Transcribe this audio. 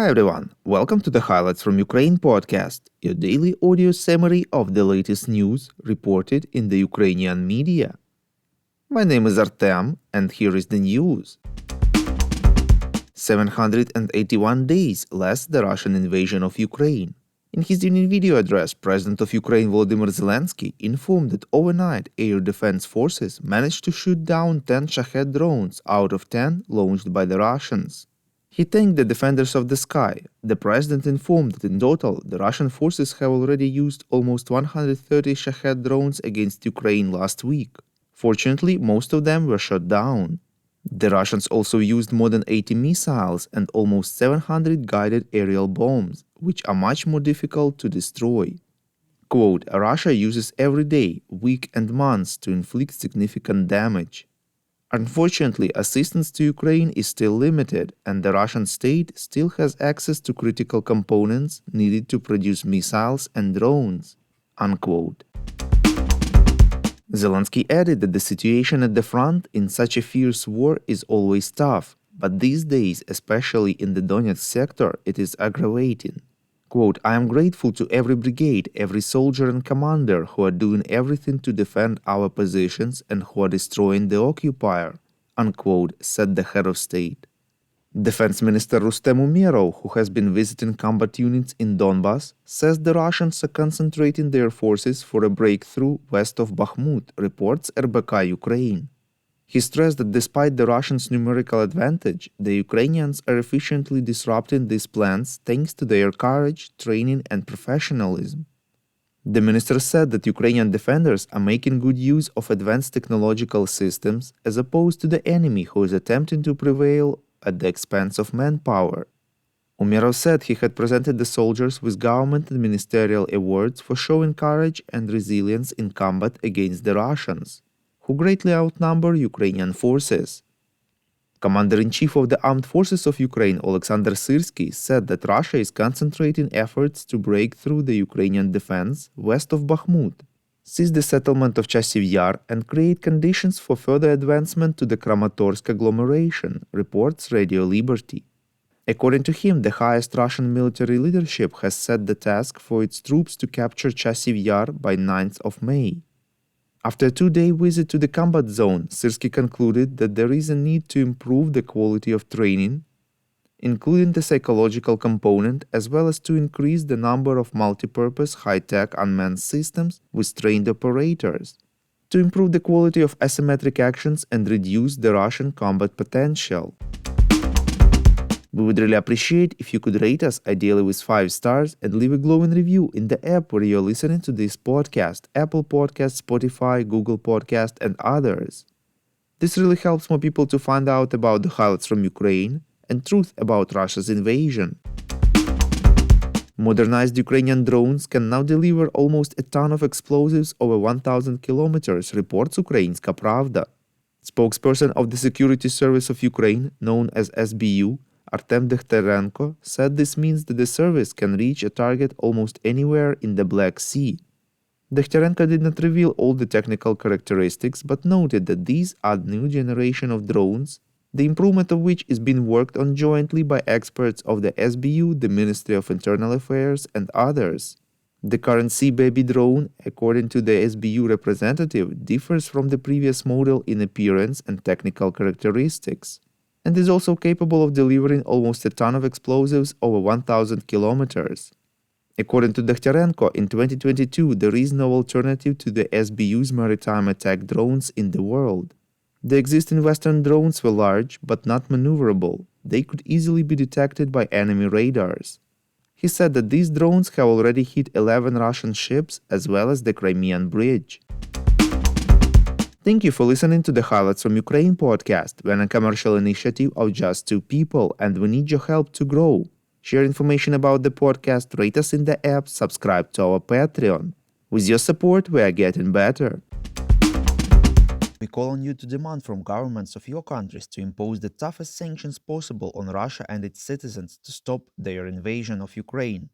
Hi everyone, welcome to the Highlights from Ukraine podcast, your daily audio summary of the latest news reported in the Ukrainian media. My name is Artem, and here is the news. 781 days less the Russian invasion of Ukraine. In his union video address, President of Ukraine Volodymyr Zelensky informed that overnight air defense forces managed to shoot down 10 Shahed drones out of 10 launched by the Russians. He thanked the defenders of the sky. The president informed that in total, the Russian forces have already used almost 130 Shahed drones against Ukraine last week. Fortunately, most of them were shot down. The Russians also used more than 80 missiles and almost 700 guided aerial bombs, which are much more difficult to destroy. Quote, Russia uses every day, week and months to inflict significant damage. Unfortunately, assistance to Ukraine is still limited, and the Russian state still has access to critical components needed to produce missiles and drones. Unquote. Zelensky added that the situation at the front in such a fierce war is always tough, but these days, especially in the Donetsk sector, it is aggravating. Quote, I am grateful to every brigade, every soldier and commander who are doing everything to defend our positions and who are destroying the occupier, unquote, said the head of state. Defense Minister Rustem Umerov, who has been visiting combat units in Donbas, says the Russians are concentrating their forces for a breakthrough west of Bakhmut, reports RBK Ukraine. He stressed that despite the Russians' numerical advantage, the Ukrainians are efficiently disrupting these plans thanks to their courage, training, and professionalism. The minister said that Ukrainian defenders are making good use of advanced technological systems as opposed to the enemy who is attempting to prevail at the expense of manpower. Umerov said he had presented the soldiers with government and ministerial awards for showing courage and resilience in combat against the Russians, who greatly outnumber Ukrainian forces. Commander-in-Chief of the Armed Forces of Ukraine, Oleksandr Syrsky, said that Russia is concentrating efforts to break through the Ukrainian defense west of Bakhmut, seize the settlement of Chasiv and create conditions for further advancement to the Kramatorsk agglomeration, reports Radio Liberty. According to him, the highest Russian military leadership has set the task for its troops to capture Chasiv by 9th of May. After a two-day visit to the combat zone, Syrsky concluded that there is a need to improve the quality of training, including the psychological component, as well as to increase the number of multi-purpose high-tech unmanned systems with trained operators, to improve the quality of asymmetric actions and reduce the Russian combat potential. We would really appreciate if you could rate us, ideally with 5 stars, and leave a glowing review in the app where you're listening to this podcast, Apple Podcasts, Spotify, Google Podcast, and others. This really helps more people to find out about the highlights from Ukraine and truth about Russia's invasion. Modernized Ukrainian drones can now deliver almost a ton of explosives over 1,000 kilometers, reports Ukrainska Pravda. Spokesperson of the Security Service of Ukraine, known as SBU, Artem&Marharyta, said this means that the service can reach a target almost anywhere in the Black Sea. Dekhtarenko did not reveal all the technical characteristics, but noted that these are the new generation of drones, the improvement of which is being worked on jointly by experts of the SBU, the Ministry of Internal Affairs, and others. The current Sea Baby drone, according to the SBU representative, differs from the previous model in appearance and technical characteristics, and is also capable of delivering almost a ton of explosives over 1,000 kilometers. According to Dekhtarenko, in 2022 there is no alternative to the SBU's maritime attack drones in the world. The existing Western drones were large but not maneuverable. They could easily be detected by enemy radars. He said that these drones have already hit 11 Russian ships as well as the Crimean Bridge. Thank you for listening to the Highlights from Ukraine podcast. We're a commercial initiative of just 2 people, and we need your help to grow. Share information about the podcast, rate us in the app, subscribe to our Patreon. With your support, we are getting better. We call on you to demand from governments of your countries to impose the toughest sanctions possible on Russia and its citizens to stop their invasion of Ukraine.